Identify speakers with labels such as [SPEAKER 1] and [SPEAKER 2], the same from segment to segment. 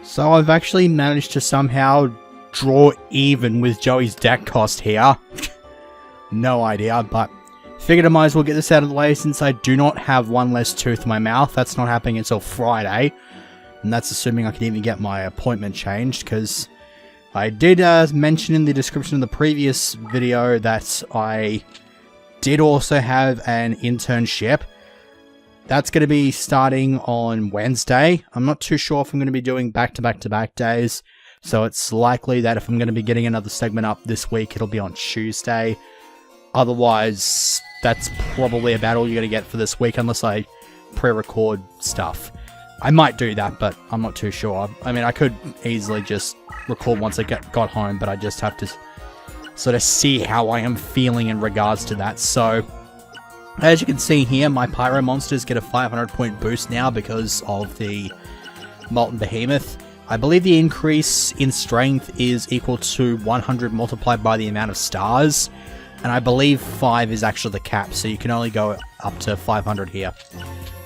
[SPEAKER 1] So I've actually managed to somehow draw even with Joey's deck cost here. No idea, but figured I might as well get this out of the way since I do not have one less tooth in my mouth. That's not happening until Friday. And that's assuming I can even get my appointment changed, because I did mention in the description of the previous video that I did also have an internship. That's going to be starting on Wednesday. I'm not too sure if I'm going to be doing back-to-back-to-back days, so it's likely that if I'm going to be getting another segment up this week, it'll be on Tuesday. Otherwise, that's probably about all you're going to get for this week, unless I pre-record stuff. I might do that, but I'm not too sure. I mean, I could easily just record once I got home, but I just have to sort of see how I am feeling in regards to that. So, as you can see here, my Pyro monsters get a 500-point boost now because of the Molten Behemoth. I believe the increase in strength is equal to 100 multiplied by the amount of stars, and I believe 5 is actually the cap, so you can only go up to 500 here.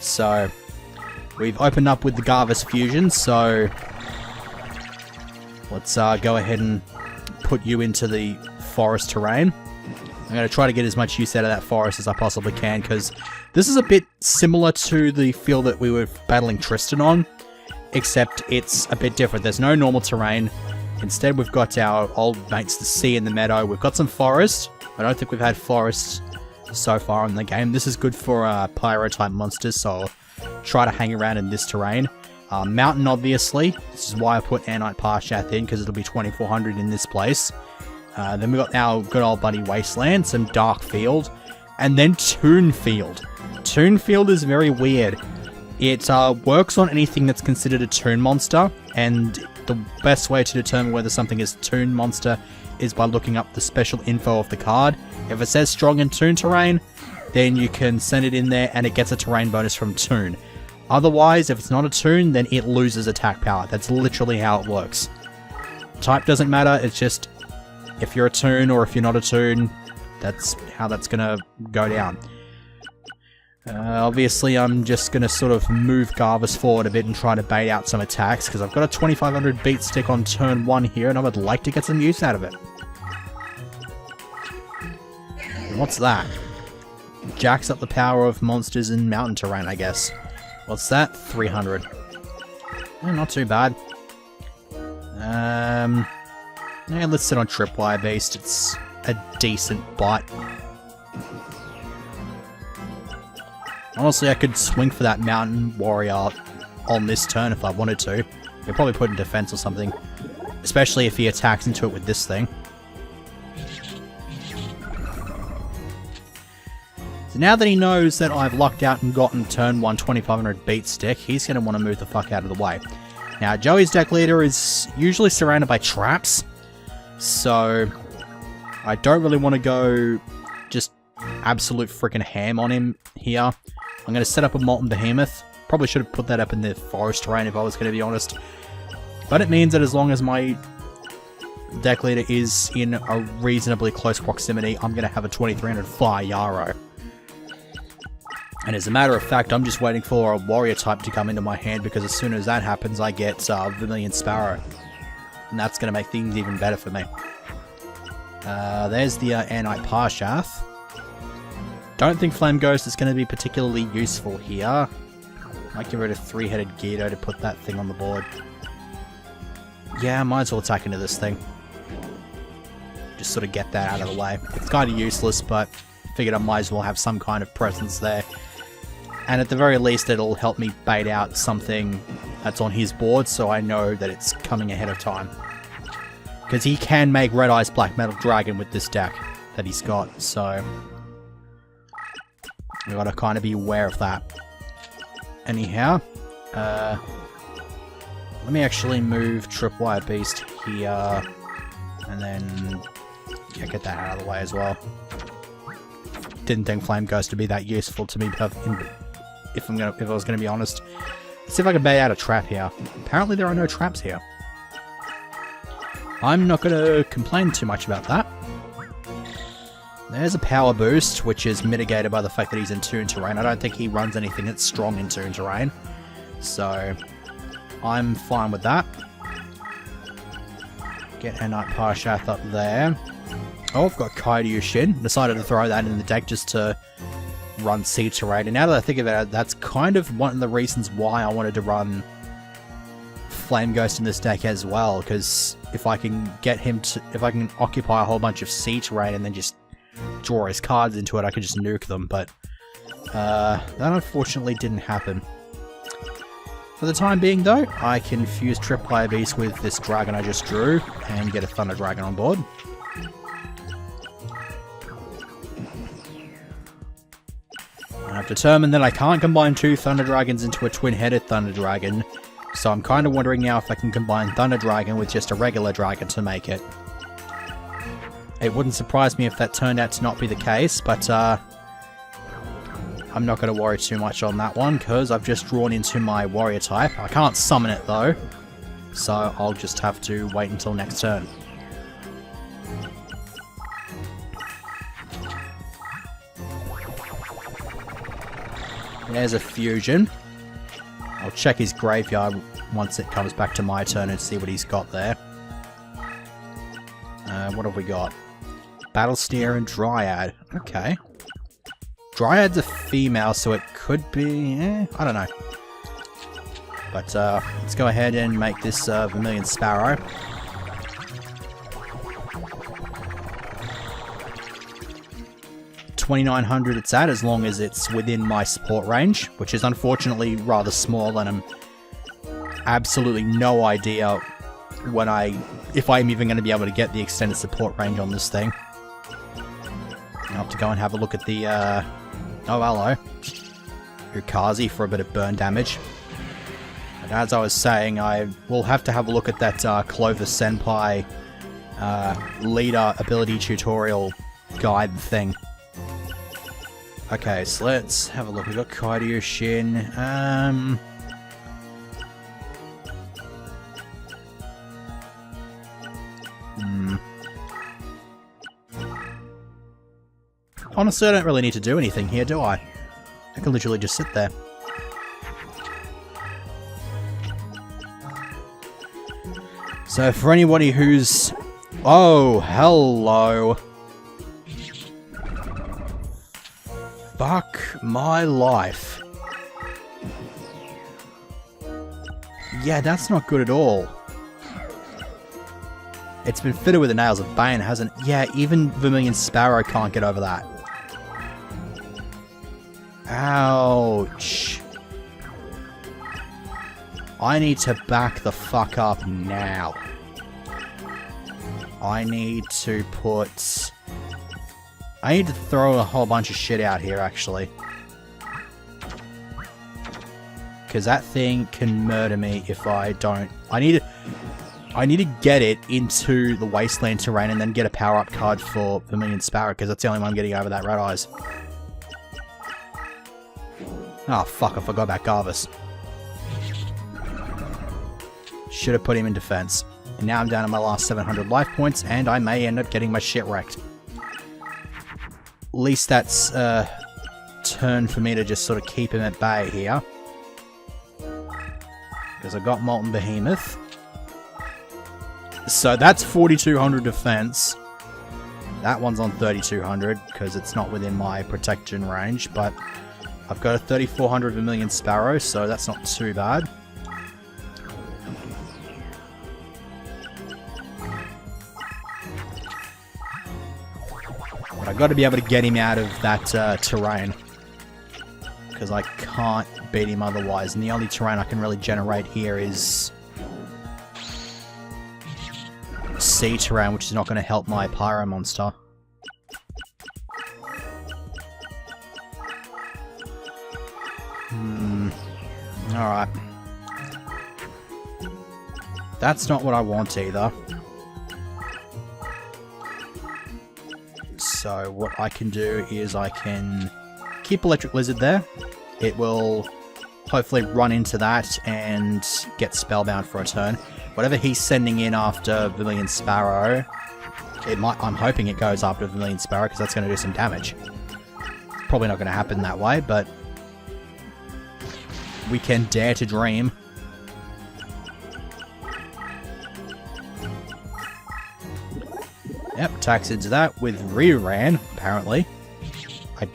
[SPEAKER 1] So, we've opened up with the Garvis Fusion, so let's go ahead and put you into the forest terrain. I'm going to try to get as much use out of that forest as I possibly can, because this is a bit similar to the field that we were battling Tristan on, except it's a bit different. There's no normal terrain. Instead, we've got our old mates, the sea and the meadow. We've got some forest. I don't think we've had forest so far in the game. This is good for pyro-type monsters, so I'll try to hang around in this terrain. Mountain, obviously. This is why I put Airnight Parshath in, because it'll be 2400 in this place. Then we've got our good old buddy Wasteland, some Dark Field, and then Toon Field. Toon Field is very weird. It works on anything that's considered a Toon monster, and the best way to determine whether something is a Toon monster is by looking up the special info of the card. If it says strong in Toon terrain, then you can send it in there and it gets a terrain bonus from Toon. Otherwise, if it's not a Toon, then it loses attack power. That's literally how it works. Type doesn't matter, it's just if you're a Toon or if you're not a Toon, that's how that's gonna go down. Obviously, I'm just gonna sort of move Garvis forward a bit and try to bait out some attacks, because I've got a 2500 beat stick on turn 1 here, and I would like to get some use out of it. What's that? Jacks up the power of monsters in mountain terrain, I guess. What's that? 300. Not too bad. Yeah, let's sit on Tripwire Beast. It's a decent bite. Honestly, I could swing for that Mountain Warrior on this turn if I wanted to. He'll probably put in defense or something. Especially if he attacks into it with this thing. So now that he knows that I've locked out and gotten turn 1 2500 beat stick, he's going to want to move the fuck out of the way. Now, Joey's deck leader is usually surrounded by traps, so I don't really want to go just absolute freaking ham on him here. I'm going to set up a Molten Behemoth. Probably should have put that up in the forest terrain if I was going to be honest. But it means that as long as my deck leader is in a reasonably close proximity, I'm going to have a 2300 Fire Yarrow. And as a matter of fact, I'm just waiting for a warrior type to come into my hand, because as soon as that happens, I get Vermilion Sparrow. And that's going to make things even better for me. There's the Airnight Parshath. Don't think Flame Ghost is going to be particularly useful here. Might give it a 3-headed Geedo to put that thing on the board. Yeah, might as well attack into this thing. Just sort of get that out of the way. It's kind of useless, but figured I might as well have some kind of presence there. And at the very least, it'll help me bait out something that's on his board, so I know that it's coming ahead of time. Because he can make Red Eyes Black Metal Dragon with this deck that he's got, so we've got to kind of be aware of that. Anyhow, let me actually move Tripwire Beast here, and then get that out of the way as well. Didn't think Flame Ghost would be that useful to me if I was gonna be honest. Let's see if I can bait out a trap here. Apparently there are no traps here. I'm not gonna complain too much about that. There's a power boost, which is mitigated by the fact that he's in Toon terrain. I don't think he runs anything that's strong in Toon terrain. So I'm fine with that. Get a Night Parshath up there. Oh, I've got Kairyushin. Decided to throw that in the deck just to run Sea Terrain. And now that I think of it, that's kind of one of the reasons why I wanted to run Flame Ghost in this deck as well. Because if I can get him to... if I can occupy a whole bunch of Sea Terrain and then just draw his cards into it, I could just nuke them. But that unfortunately didn't happen. For the time being, though, I can fuse Tripwire Beast with this dragon I just drew and get a Thunder Dragon on board. I've determined that I can't combine two Thunder Dragons into a twin-headed Thunder Dragon, so I'm kind of wondering now if I can combine Thunder Dragon with just a regular dragon to make it. It wouldn't surprise me if that turned out to not be the case, but I'm not going to worry too much on that one, because I've just drawn into my warrior type. I can't summon it though, so I'll just have to wait until next turn. There's a fusion. I'll check his graveyard once it comes back to my turn and see what he's got there. What have we got? Battlesteer and Dryad. Okay. Dryad's a female, so it could be... I don't know. But let's go ahead and make this Vermilion Sparrow. $2,900 it's at, as long as it's within my support range, which is unfortunately rather small, and I'm absolutely no idea when if I'm even going to be able to get the extended support range on this thing. I'll have to go and have a look at the, oh hello, Ukazi for a bit of burn damage. But as I was saying, I will have to have a look at that Clover Senpai leader ability tutorial guide thing. Okay, so let's have a look. We've got Kairyushin. Honestly, I don't really need to do anything here, do I? I can literally just sit there. So for anybody who's... oh, hello. Fuck my life. Yeah, that's not good at all. It's been fitted with the Nails of Bane, hasn't it? Yeah, even Vermilion Sparrow can't get over that. Ouch. I need to back the fuck up now. I need to put... I need to throw a whole bunch of shit out here, actually. Because that thing can murder me if I don't... I need to get it into the Wasteland terrain and then get a power-up card for Vermilion Sparrow, because that's the only one I'm getting over that Red Eyes. Oh, fuck, I forgot about Garvis. Should have put him in defense. And now I'm down to my last 700 life points, and I may end up getting my shit wrecked. At least that's a turn for me to just sort of keep him at bay here. Because I got Molten Behemoth. So that's 4,200 defense. That one's on 3,200 because it's not within my protection range, but I've got a 3,400 Vermilion Sparrow, so that's not too bad. But I've got to be able to get him out of that terrain, because I can't beat him otherwise, and the only terrain I can really generate here is sea terrain, which is not going to help my Pyro monster. Alright. That's not what I want either. So what I can do is I can keep Electric Lizard there. It will hopefully run into that and get Spellbound for a turn. Whatever he's sending in after Vermilion Sparrow, I'm hoping it goes after Vermilion Sparrow, because that's going to do some damage. Probably not going to happen that way, but we can dare to dream. Yep, attacks into that with Reran, apparently. I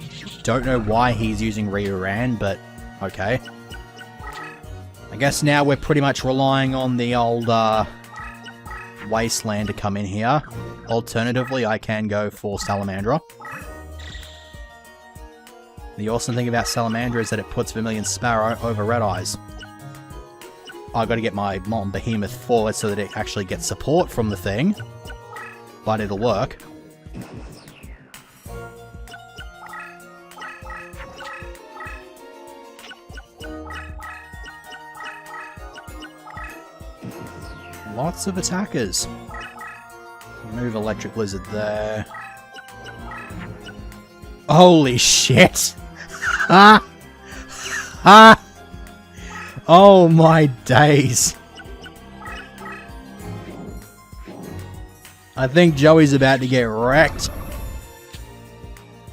[SPEAKER 1] don't know why he's using Reran, but okay. I guess now we're pretty much relying on the old Wasteland to come in here. Alternatively, I can go for Salamandra. The awesome thing about Salamandra is that it puts Vermilion Sparrow over Red Eyes. I've got to get my Molten Behemoth forward so that it actually gets support from the thing. But it'll work. Lots of attackers. Move Electric Lizard there. Holy shit! Ah! Ah! Oh my days! I think Joey's about to get wrecked.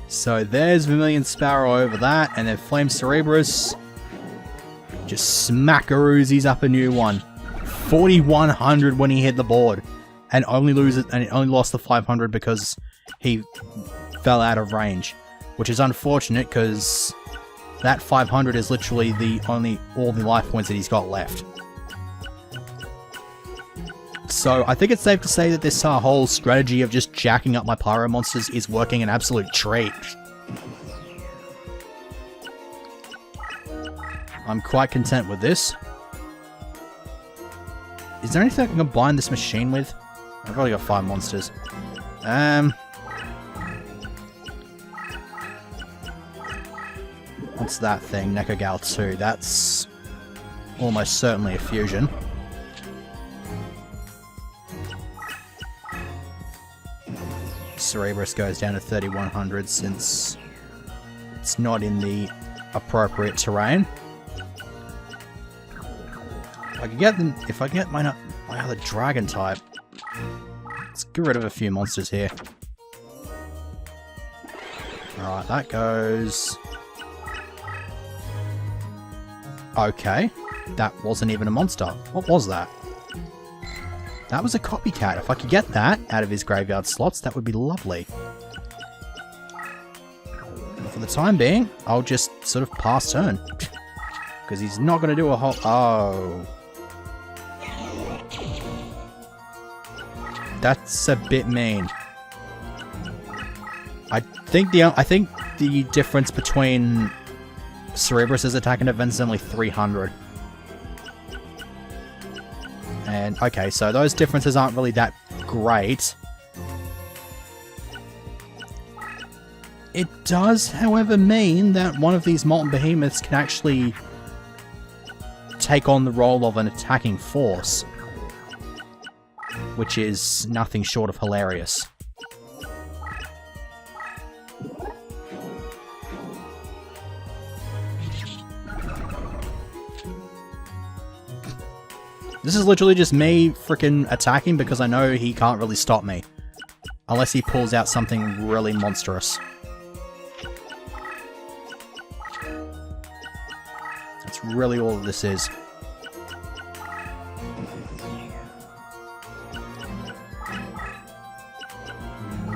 [SPEAKER 1] So there's Vermilion Sparrow over that, and then Flame Cerebrus just smackaroosies up a new one. 4,100 when he hit the board, and only lost the 500 because he fell out of range, which is unfortunate because that 500 is literally all the life points that he's got left. So I think it's safe to say that this whole strategy of just jacking up my pyro monsters is working an absolute treat. I'm quite content with this. Is there anything I can combine this machine with? I've probably got 5 monsters. What's that thing? Nekogal 2. That's almost certainly a fusion. Cerebrus goes down to 3,100 since it's not in the appropriate terrain. If I get my other dragon type, let's get rid of a few monsters here. Alright, that goes... Okay, that wasn't even a monster. What was that? That was a copycat. If I could get that out of his graveyard slots, that would be lovely. For the time being, I'll just sort of pass turn. Because he's not going to do a whole... Oh. That's a bit mean. I think the difference between Cerebrus' attack and defense is only 300. And, okay, so those differences aren't really that great. It does, however, mean that one of these Molten Behemoths can actually take on the role of an attacking force, which is nothing short of hilarious. This is literally just me freaking attacking because I know he can't really stop me. Unless he pulls out something really monstrous. That's really all this is.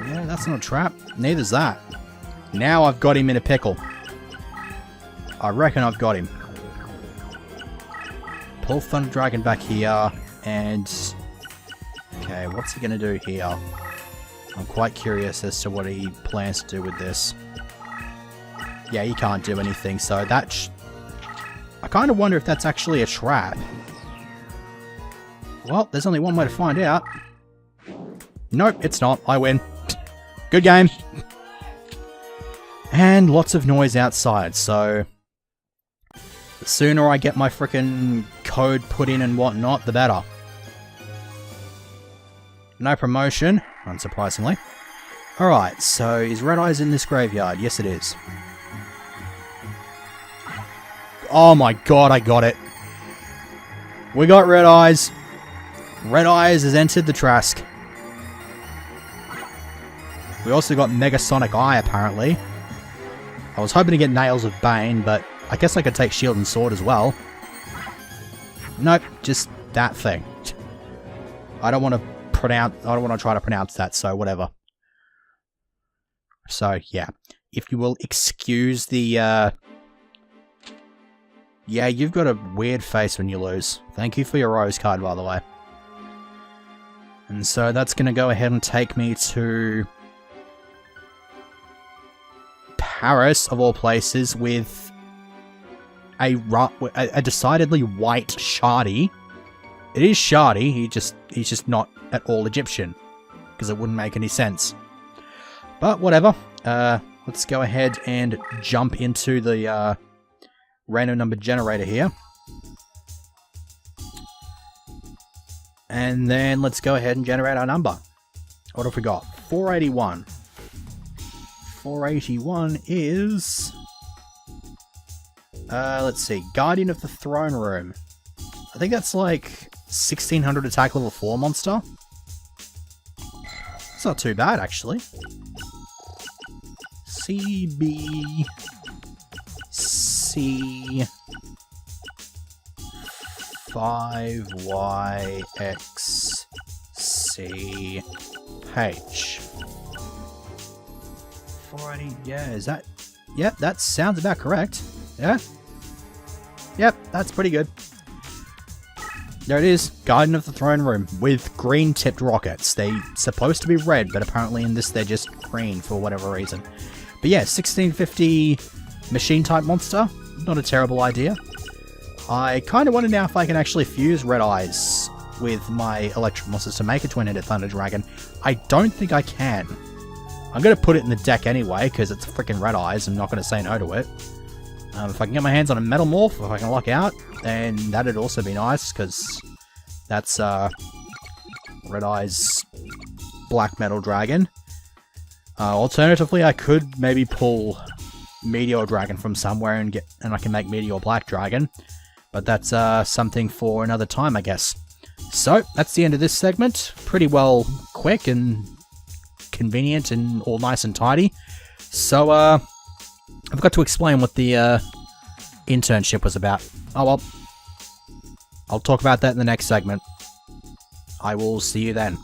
[SPEAKER 1] Yeah, that's not a trap. Neither's that. Now I've got him in a pickle. I reckon I've got him. Pull Thunder Dragon back here, and... Okay, what's he gonna do here? I'm quite curious as to what he plans to do with this. Yeah, he can't do anything, so that... I kind of wonder if that's actually a trap. Well, there's only one way to find out. Nope, it's not. I win. Good game. And lots of noise outside, so... The sooner I get my frickin' code put in and whatnot, the better. No promotion, unsurprisingly. Alright, so is Red Eyes in this graveyard? Yes, it is. Oh my god, I got it. We got Red Eyes. Red Eyes has entered the Trask. We also got Megasonic Eye, apparently. I was hoping to get Nails of Bane, but I guess I could take Shield and Sword as well. Nope, just that thing. I don't want to want to try to pronounce that, so whatever. So, yeah. If you will excuse the, Yeah, you've got a weird face when you lose. Thank you for your rose card, by the way. And so that's going to go ahead and take me to Paris, of all places, with a decidedly white Shardy. It is Shardy, he's just not at all Egyptian, because it wouldn't make any sense. But whatever, let's go ahead and jump into the random number generator here. And then let's go ahead and generate our number. What have we got? 481. 481 is... let's see. Guardian of the Throne Room. I think that's like 1600 attack level 4 monster. It's not too bad, actually. CB... C... 5YXC H. 480, yeah, is that... Yep, that sounds about correct. Yeah? Yep, that's pretty good. There it is, Guardian of the Throne Room, with green-tipped rockets. They're supposed to be red, but apparently in this they're just green for whatever reason. But yeah, 1650 machine-type monster, not a terrible idea. I kind of wonder now if I can actually fuse Red Eyes with my electric monsters to make a twin-headed Thunder Dragon. I don't think I can. I'm going to put it in the deck anyway, because it's freaking Red Eyes. I'm not going to say no to it. If I can get my hands on a Metal Morph, if I can luck out, then that'd also be nice, because that's Red Eyes Black Metal Dragon. Alternatively, I could maybe pull Meteor Dragon from somewhere and I can make Meteor Black Dragon. But that's something for another time, I guess. So, that's the end of this segment. Pretty well quick and convenient and all nice and tidy. So, I've got to explain what the internship was about. Oh well. I'll talk about that in the next segment. I will see you then.